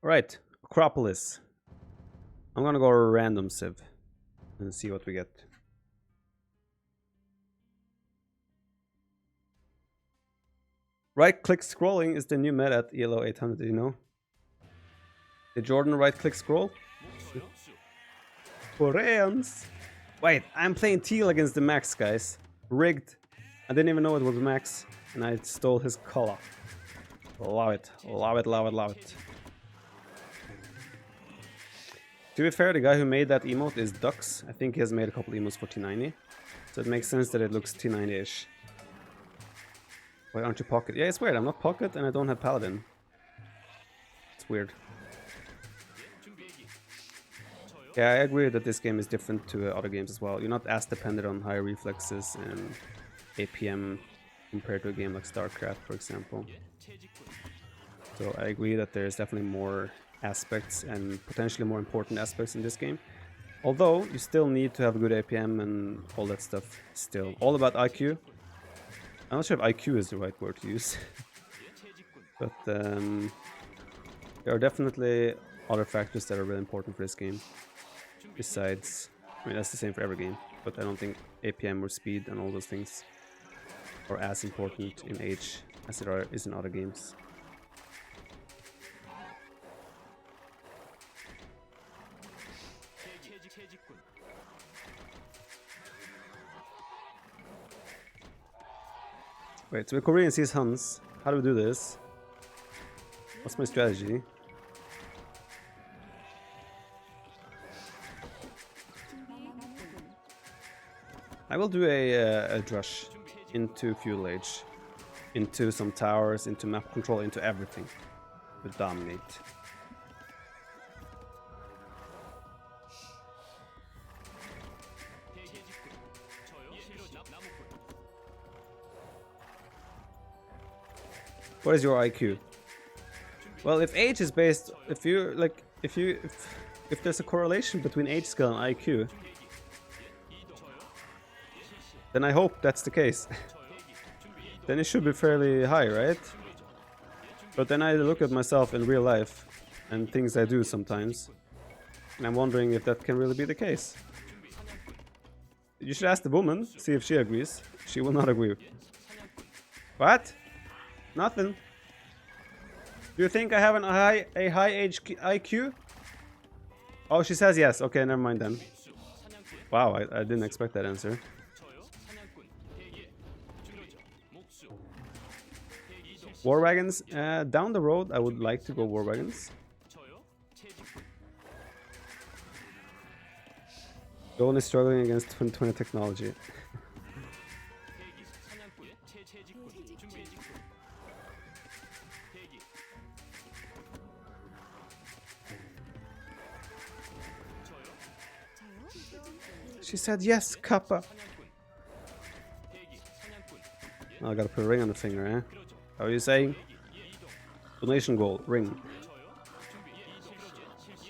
Alright, Acropolis. I'm gonna go random civ and see what we get. Right-click scrolling is the new meta at ELO 800, do you know? Did Jordan right-click scroll? Koreans! Wait, I'm playing teal against the Max, guys. Rigged. I didn't even know it was Max, and I stole his color. Love it, love it, love it, love it. To be fair, the guy who made that emote is Dux. I think he has made a couple emotes for T90. So it makes sense that it looks T90-ish. Why aren't you pocket? Yeah, it's weird. I'm not pocket and I don't have paladin. It's weird. Yeah, I agree that this game is different to other games as well. You're not as dependent on high reflexes and APM compared to a game like StarCraft, for example. So I agree that there's definitely more aspects and potentially more important aspects in this game. Although you still need to have a good APM and all that stuff still. All about IQ. I'm not sure if IQ is the right word to use. But there are definitely other factors that are really important for this game. Besides, I mean, that's the same for every game, but I don't think APM or speed and all those things are as important in Age as it is in other games. Wait, so the Korean sees Huns. How do we do this? What's my strategy? I will do a drush into Feudal Age, into some towers, into map control, into everything to dominate. What is your IQ? Well, if age is based, if there's a correlation between age scale and IQ, then I hope that's the case. Then it should be fairly high, right? But then I look at myself in real life and things I do sometimes, and I'm wondering if that can really be the case. You should ask the woman, see if she agrees. She will not agree. What? Nothing. Do you think I have a high age IQ? Oh, she says yes. Okay, never mind then. Wow, I didn't expect that answer. War wagons, down the road I would like to go war wagons. Dawn is struggling against 2020 technology. She said yes, Kappa. Oh, I gotta put a ring on the finger, eh? How are you saying? Donation goal, ring.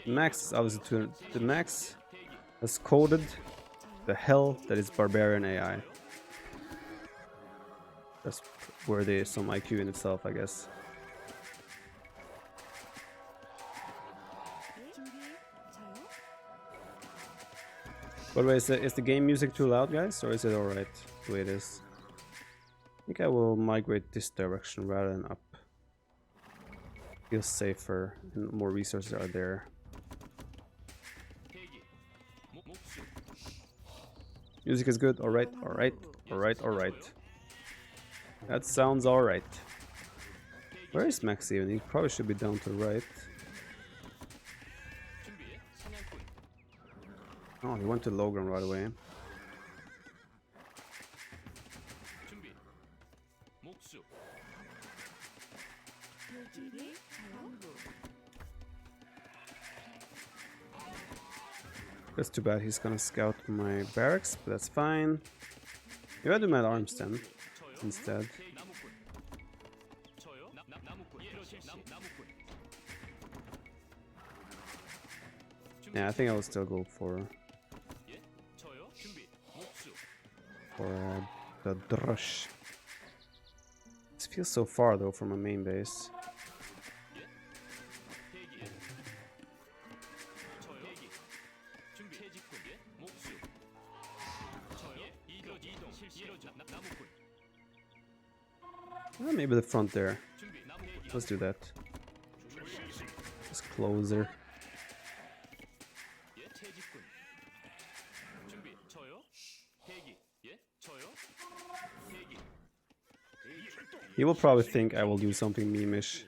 Max is obviously the Max has coded the hell that is barbarian AI. That's worthy of some IQ in itself, I guess. By the way, is the game music too loud, guys, or is it alright the way it is? I think I will migrate this direction rather than up. Feels safer and more resources are there. Music is good. Alright, alright, alright, alright. That sounds alright. Where is Max even? He probably should be down to the right. Oh, he went to low ground right away. That's too bad. He's gonna scout my barracks, but that's fine. Maybe I'll do my arms then instead. Yeah, I think I will still go for the drush. This feels so far though from my main base. Well, maybe the front there. Let's do that. Just closer. He will probably think I will do something meme-ish,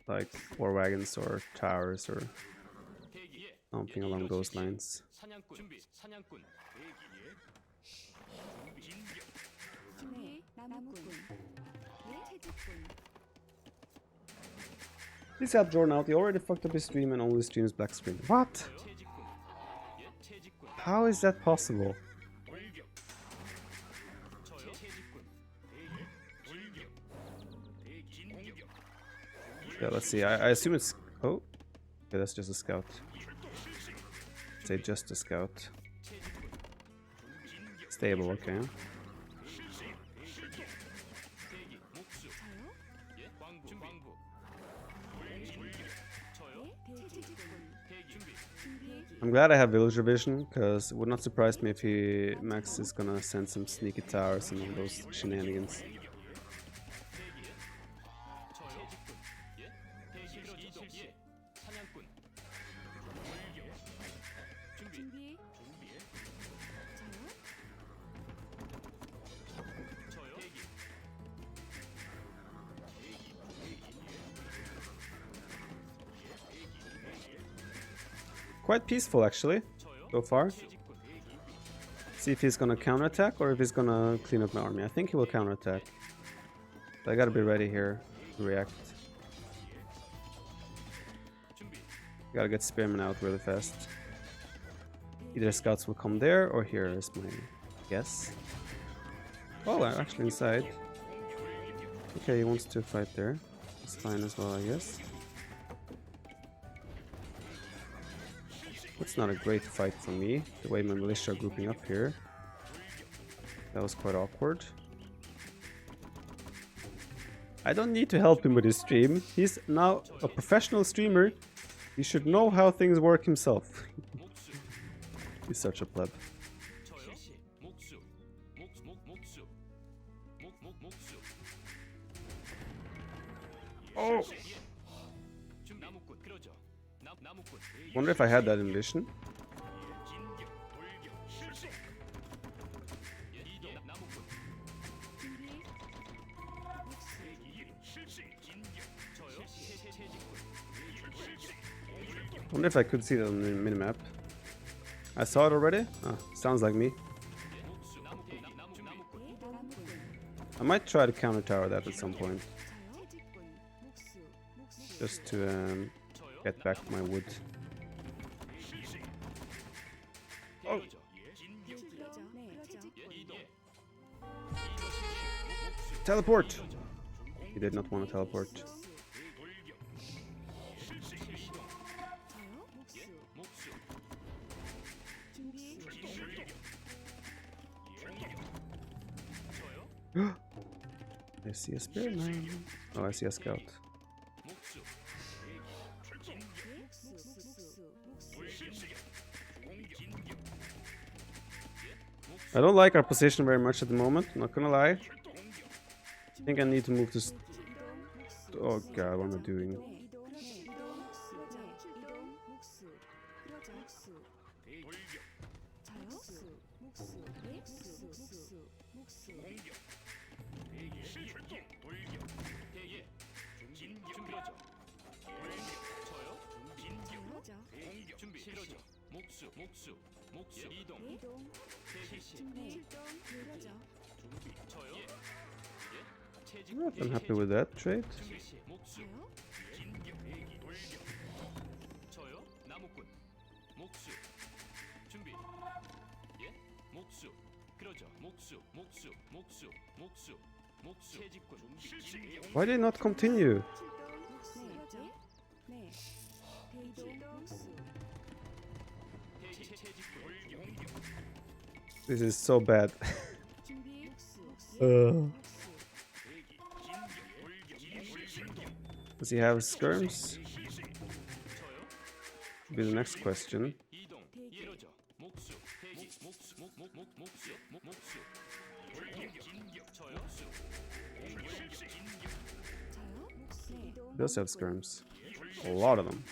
like war wagons or towers or something along those lines. Please help Jordan out. He already fucked up his stream and only streams black screen. What? How is that possible? Yeah, let's see. I assume it's... Oh. Okay, that's just a scout. Say just a scout. Stable, okay. I'm glad I have villager vision, because it would not surprise me if Max is gonna send some sneaky towers and all those shenanigans. Quite peaceful actually, so far. See if he's gonna counterattack or if he's gonna clean up my army. I think he will counterattack. But I gotta be ready here to react. Gotta get spearmen out really fast. Either scouts will come there or here is my guess. Oh, I'm actually inside. Okay, he wants to fight there. It's fine as well, I guess. That's not a great fight for me, the way my militia are grouping up here. That was quite awkward. I don't need to help him with his stream. He's now a professional streamer. He should know how things work himself. He's such a pleb. Oh! Wonder if I had that in vision. Wonder if I could see that on the minimap. I saw it already? Ah, sounds like me. I might try to counter tower that at some point. Just to get back my wood. Oh. Teleport! He did not want to teleport. I see a spearman. Oh, I see a scout. I don't like our position very much at the moment, not gonna lie. I think I need to move to... Oh god, what am I doing? I'm happy with that trade. Why did it not continue? This is so bad. Does he have skirms? Be the next question. He does have skirms. A lot of them.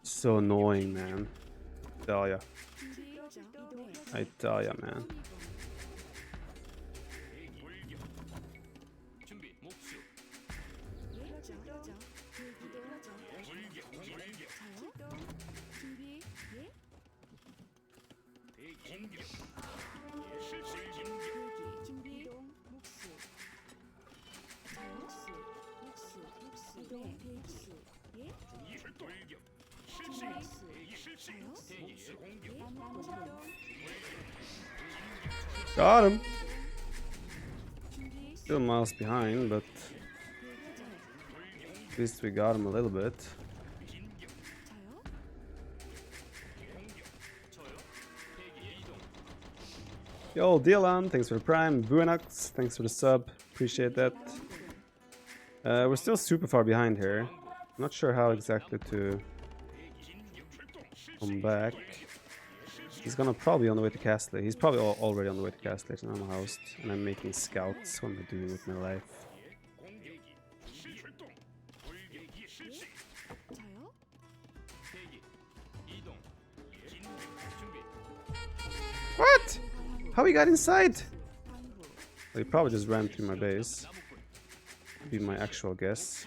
So annoying, man. Tell ya. I tell ya, man. Got him. Still miles behind, but at least we got him a little bit. Yo, Dylan, thanks for the prime. Buenox, thanks for the sub. Appreciate that. We're still super far behind here. Not sure how exactly to come back. He's gonna probably on the way to Castle. He's probably already on the way to Castle, and I'm a host, and I'm making scouts. What am I doing with my life? What? How he got inside? Well, he probably just ran through my base. Be my actual guess.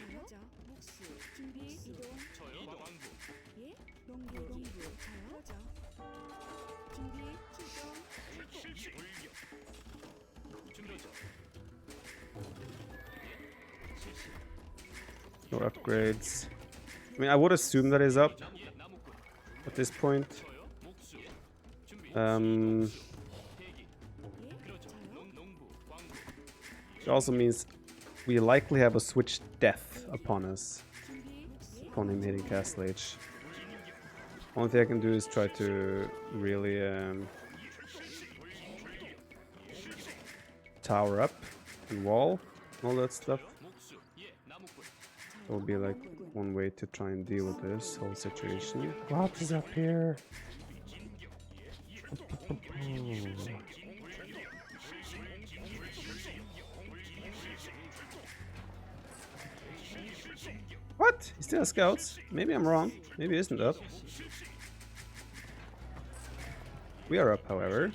No upgrades. I mean, I would assume that is up at this point. It also means we likely have a switch death upon us, upon him hitting Castle Age. Only thing I can do is try to really tower up and wall, all that stuff. That would be like one way to try and deal with this whole situation. What is up here? What? He still has scouts? Maybe I'm wrong. Maybe he isn't up. We are up, however.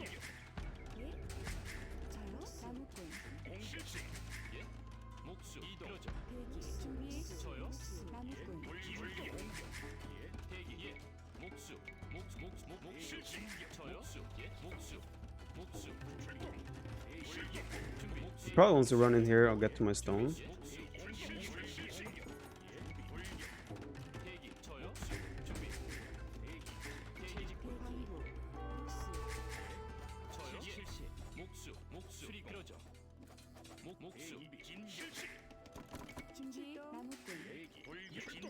He probably wants to run in here. I'll get to my stone.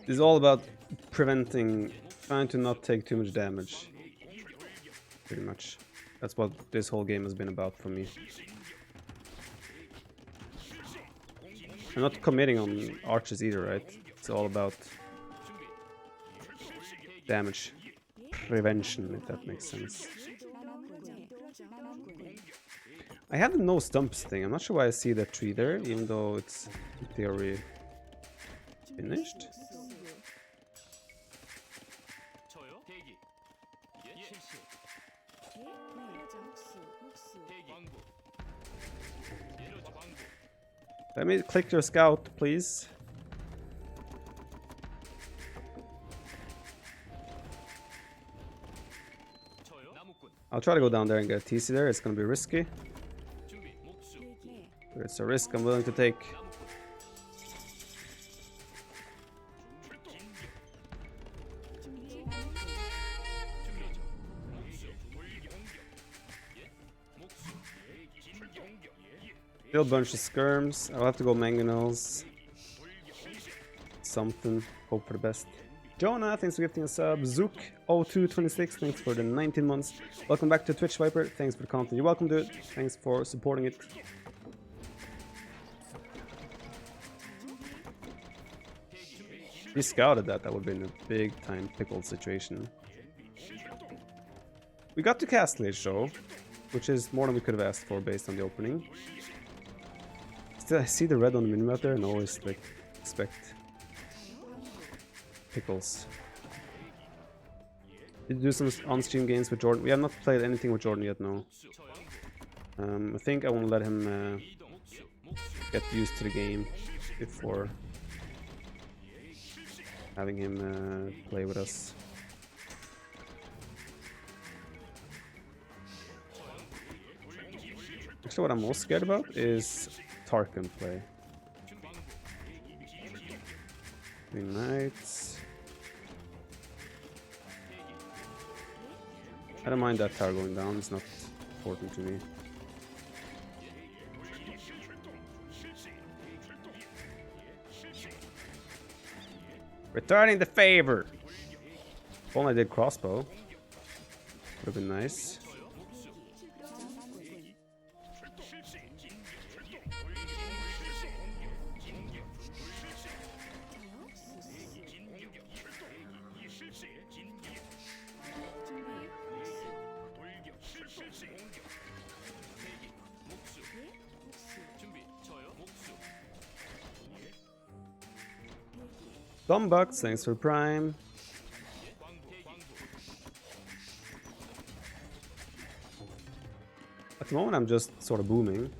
This is all about preventing, trying to not take too much damage. Pretty much. That's what this whole game has been about for me. I'm not committing on archers either, right? It's all about damage prevention, if that makes sense. I have the no stumps thing. I'm not sure why I see that tree there, even though it's in theory finished. Let me click your scout, please. I'll try to go down there and get a TC there. It's gonna be risky. But it's a risk I'm willing to take. Still a bunch of skirms. I'll have to go mangonels. Something. Hope for the best. Jonah, thanks for gifting a sub. Zook0226, thanks for the 19 months. Welcome back to Twitch Viper. Thanks for the content. You're welcome to it. Thanks for supporting it. If he scouted that, that would have been a big time pickle situation. We got to cast Lich though, which is more than we could have asked for based on the opening. Still, I see the red on the minimap there and always like expect pickles. Did you do some on-stream games with Jordan? We have not played anything with Jordan yet, no. I think I want to let him get used to the game before having him play with us. Actually, what I'm most scared about is Tarkan play. Green Knights. I don't mind that tower going down, it's not important to me. Returning the favor! If only I did crossbow. Would have been nice. Bucks, thanks for Prime. At the moment I'm just sort of booming.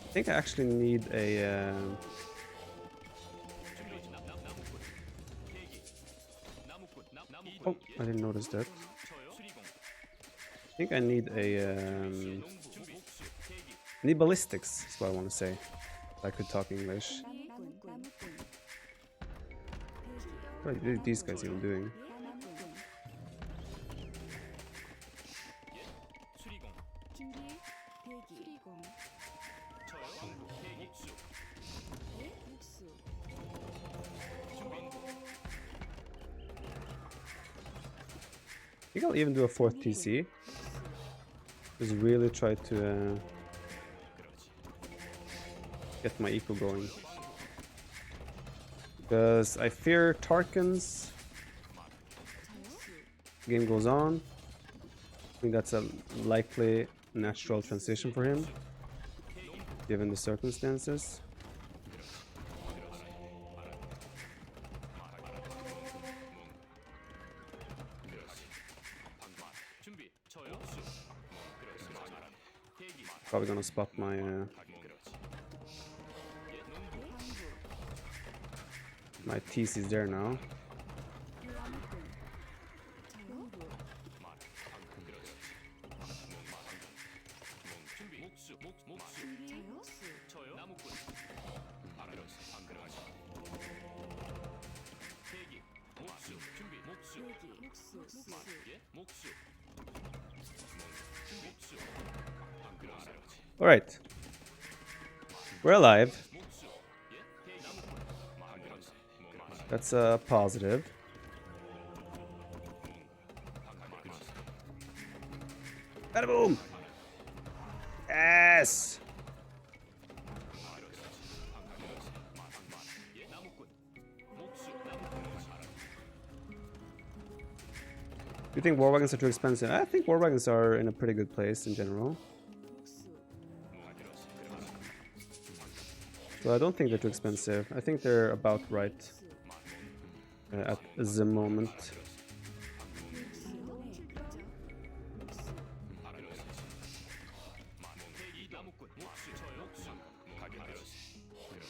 I think I actually need a oh, I didn't notice that. I think I need a need ballistics is what I want to say. I could talk English. What are these guys even doing? I think I'll even do a 4th TC. Just really try to get my eco going. Because I fear Tarkans. Game goes on. I think that's a likely natural transition for him, given the circumstances. Probably gonna spot my my TC's there now. All right, we're alive. That's a positive. Bada boom! Yes! Do you think war wagons are too expensive? I think war wagons are in a pretty good place in general. So I don't think they're too expensive. I think they're about right at the moment.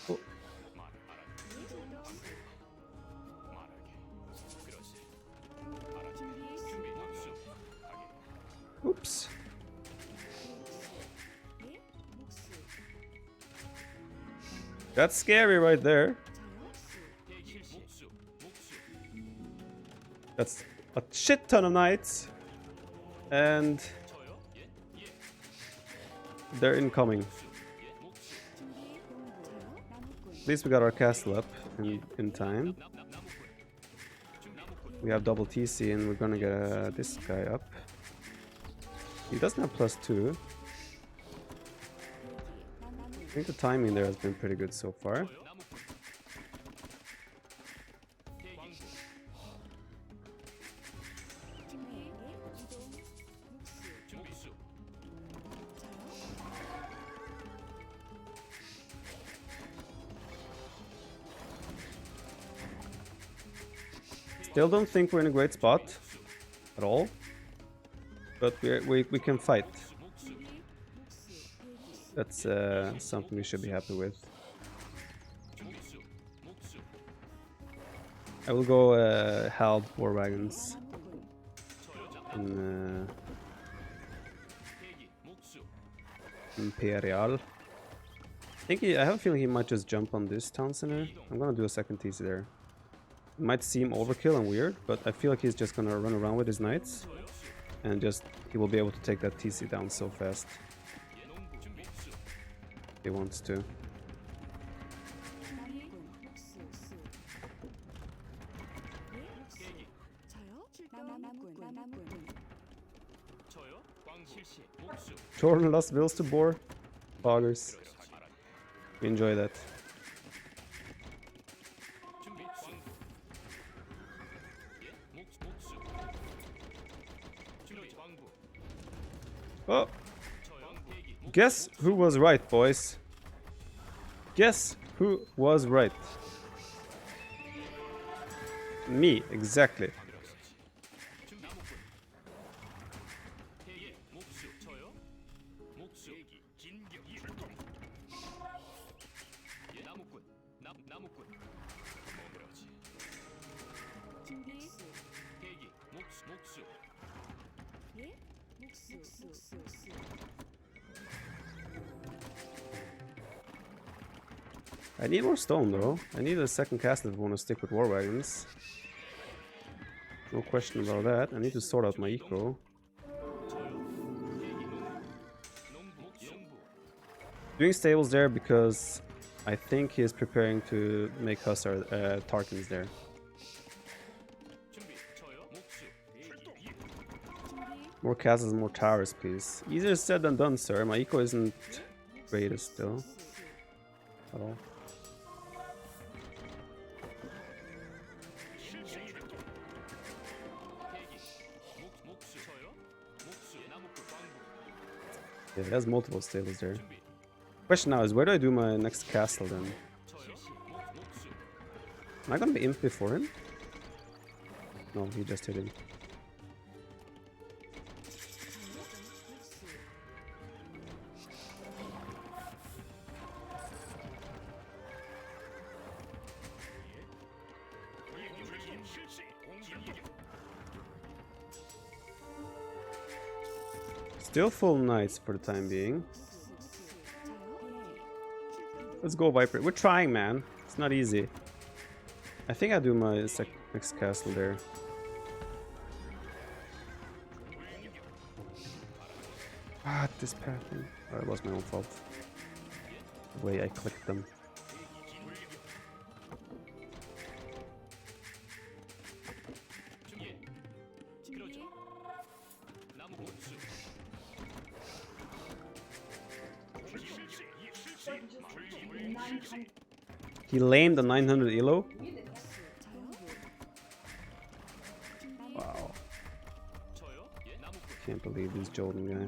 Oh. Oops. That's scary right there. That's a shit ton of knights. And they're incoming. At least we got our castle up in time. We have double TC and we're gonna get this guy up. He doesn't have +2. think the timing there has been pretty good so far. Still don't think we're in a great spot at all, but we can fight. That's something we should be happy with. I will go Hald War Wagons in Imperial. I have a feeling he might just jump on this town center. I'm gonna do a second TC there. It might seem overkill and weird, but I feel like he's just gonna run around with his knights and he will be able to take that TC down so fast. If he wants to. Jordan lost Wills to Boar. Boggers. We enjoy that. Oh! Guess who was right, boys? Guess who was right? Me, exactly. I need more stone though. I need a second castle if I want to stick with war wagons. No question about that. I need to sort out my eco. Doing stables there because I think he is preparing to make Hussar Tarkins there. More castles, more towers, please. Easier said than done, sir. My eco isn't greatest still. At all. Yeah, it has multiple stables there. Question now is, where do I do my next castle then? Am I gonna be imp before him? No, he just hit him. Still full knights for the time being. Let's go Viper. We're trying, man. It's not easy. I think I'll do my next castle there. Ah, this pathing. Oh, it was my own fault. The way I clicked them. He lamed the 900 elo. Wow. Can't believe this Jordan guy.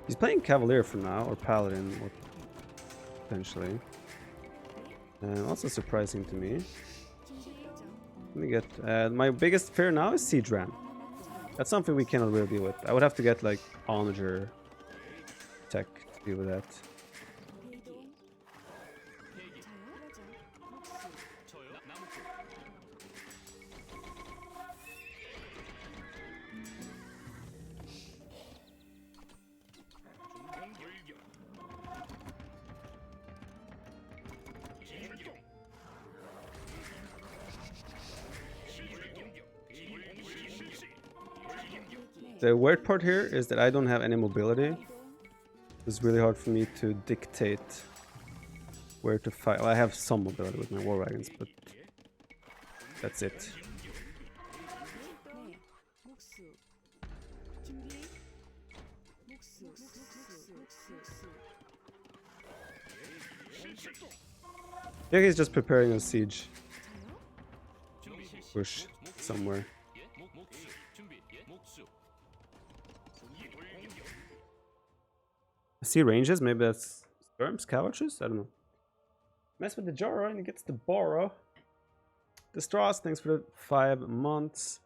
He's playing Cavalier for now, or Paladin, or potentially. Also surprising to me. Let me get my biggest fear now is Siege Ram. That's something we cannot really deal with. I would have to get like Onager tech to deal with that. The weird part here is that I don't have any mobility. It's really hard for me to dictate where to fight. Well, I have some mobility with my war wagons, but That's it. I think he's just preparing a siege push somewhere. I see ranges, maybe that's skirms, couches? I don't know. Mess with the Joro and he gets the Boro. The Straws, thanks for the 5 months.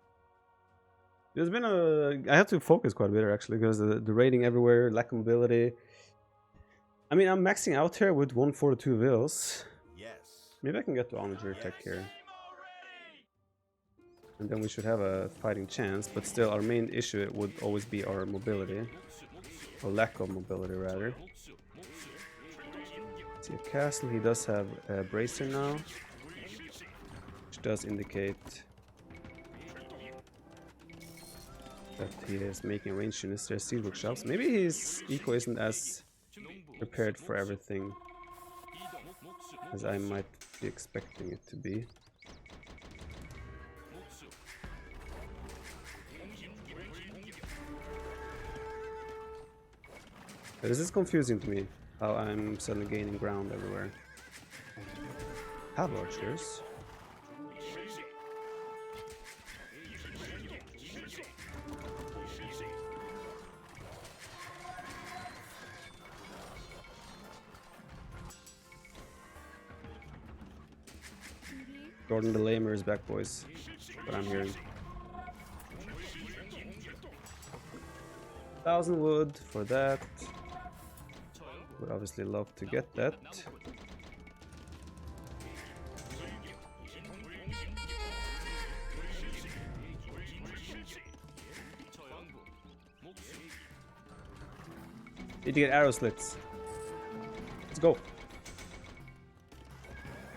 There's been I have to focus quite a bit actually because the rating everywhere, lack of mobility. I mean, I'm maxing out here with 142 vills. Maybe I can get to Onager Tech here. And then we should have a fighting chance, but still our main issue would always be our mobility. Or lack of mobility rather. See a castle, he does have a bracer now. Which does indicate that he is making range units. There's steel workshops. Maybe his eco isn't as prepared for everything as I might be expecting it to be. But this is confusing to me, how I'm suddenly gaining ground everywhere. Have archers. Jordan the Lamer is back, boys. What I'm hearing. 1,000 wood for that. Would obviously love to get that. Need to get arrow slits. Let's go.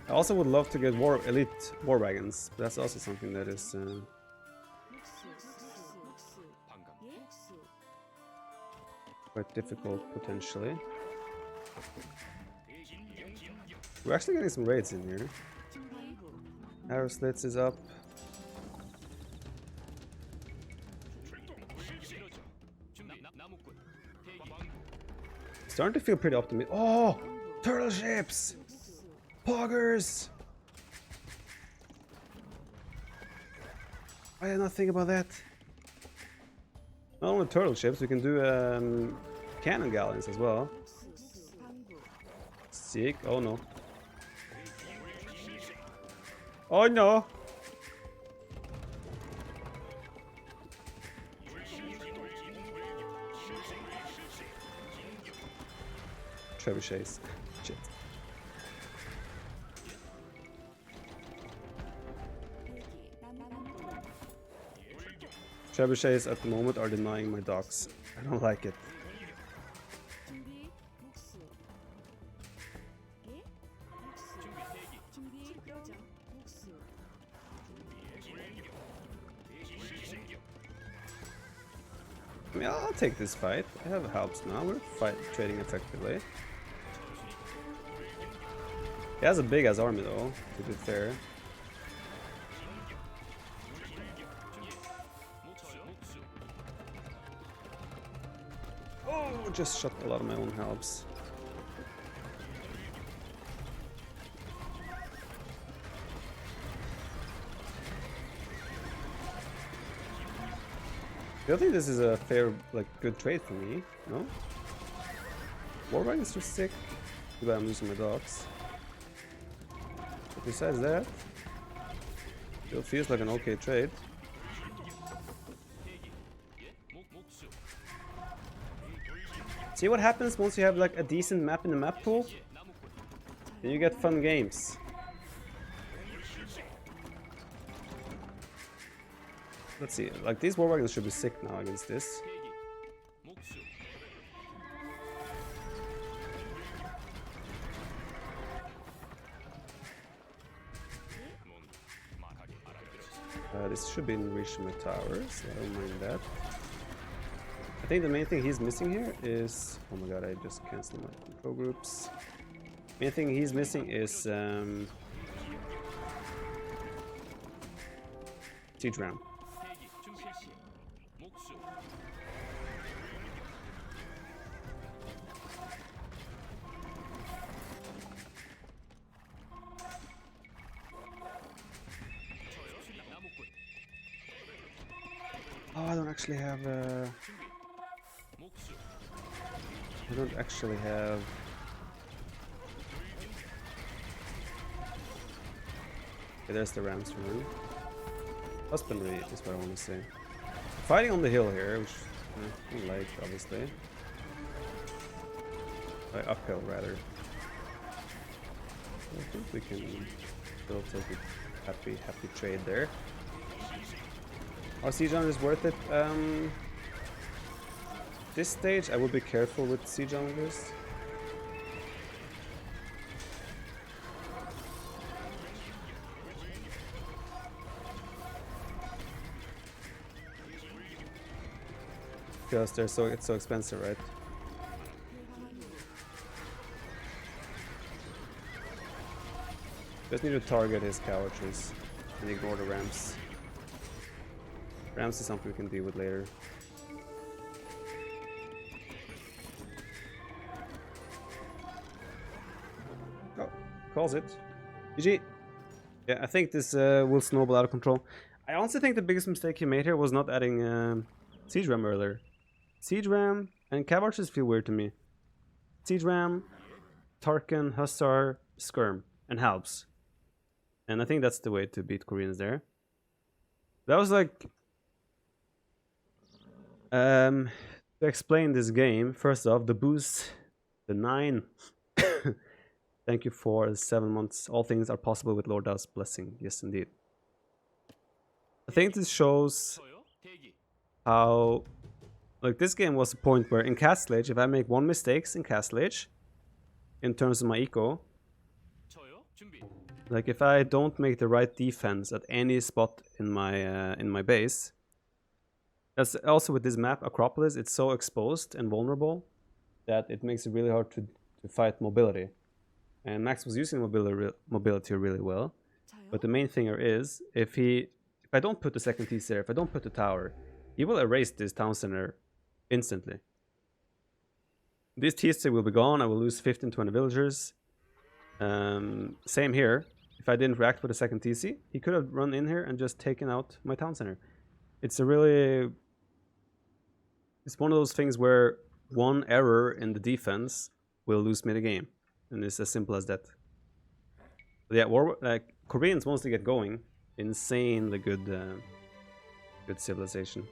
I also would love to get elite war wagons. But that's also something that is quite difficult potentially. We're actually getting some raids in here. Arrow slits is up. Starting to feel pretty optimistic. Oh, turtle ships, poggers. I did not think about that. Not only turtle ships, we can do cannon galleons as well. Sick. Oh no. Oh no. Trebuchets. Shit. Trebuchets at the moment are denying my docks. I don't like it. I mean, I'll take this fight. I have helps now. We're trading effectively. He has a big ass army though, to be fair. Oh, just shot a lot of my own helps. I don't think this is a fair, good trade for me, no? Warbank is just sick. Too bad I'm losing my dogs. But besides that, still feels like an okay trade. See what happens once you have a decent map in the map pool? Then you get fun games. Let's see, these war wagons should be sick now against this. This should be in reach of my towers, I don't mind that. I think the main thing he's missing here is... Oh my god, I just cancelled my control groups. Main thing he's missing is... Siege ram. Oh, I don't actually have. I don't actually have. Okay, there's the Rams rune. Husbandry is what I want to say. Fighting on the hill here, which I like, obviously. Uphill, rather. I think we can still take a happy trade there. Our siege armor is worth it. This stage, I will be careful with siege armors. Because it's so expensive, right? Just need to target his couches and ignore the Rams. Rams is something we can deal with later. Oh, calls it. GG. Yeah, I think this will snowball out of control. I honestly think the biggest mistake he made here was not adding Siege Ram earlier. Siege Ram and Cav Archers feel weird to me. Siege Ram, Tarkan, Hussar, Skirm, and Halbs. And I think that's the way to beat Koreans there. That was like... to explain this game, first off, the boost, the 9. Thank you for 7 months. All things are possible with Lord Dao's blessing. Yes, indeed. I think this shows how... Like, this game was a point where in Castle Age, if I make 1 mistake in Castle Age, in terms of my eco, like if I don't make the right defense at any spot in my base, that's also with this map, Acropolis, it's so exposed and vulnerable that it makes it really hard to fight mobility. And Max was using mobility really well, but the main thing here is, if I don't put the second TC there, if I don't put the tower, he will erase this town center instantly. This TC will be gone, I will lose 15-20 villagers. Same here. If I didn't react with a second TC, he could have run in here and just taken out my town center. It's one of those things where one error in the defense will lose me the game, and it's as simple as that. But yeah, Koreans, once they get going, insanely good civilization.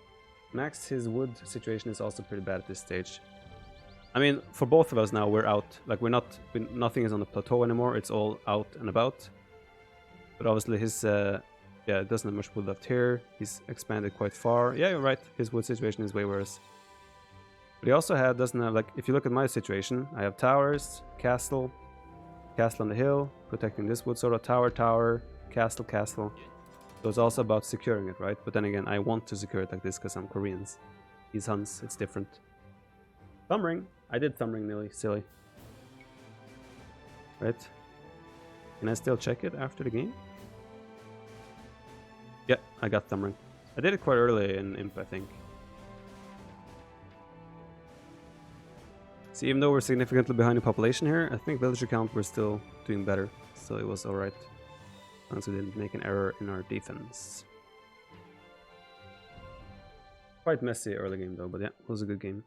Max, his wood situation is also pretty bad at this stage. I mean, for both of us now, we're out. Like, nothing is on the plateau anymore. It's all out and about. But obviously his, yeah, it doesn't have much wood left here. He's expanded quite far. Yeah, you're right. His wood situation is way worse. But he also doesn't have, like, if you look at my situation, I have towers, castle on the hill, protecting this wood sort of tower, castle. So it's also about securing it, right? But then again, I want to secure it like this because I'm Koreans. He's Huns, it's different. Thumb ring. I did thumb ring nearly, silly. Right? Can I still check it after the game? Yeah, I got thumb ring. I did it quite early in Imp, I think. See, even though we're significantly behind in population here, I think villager count we're still doing better. So it was alright. As long as we didn't make an error in our defense. Quite messy early game though, but yeah, it was a good game.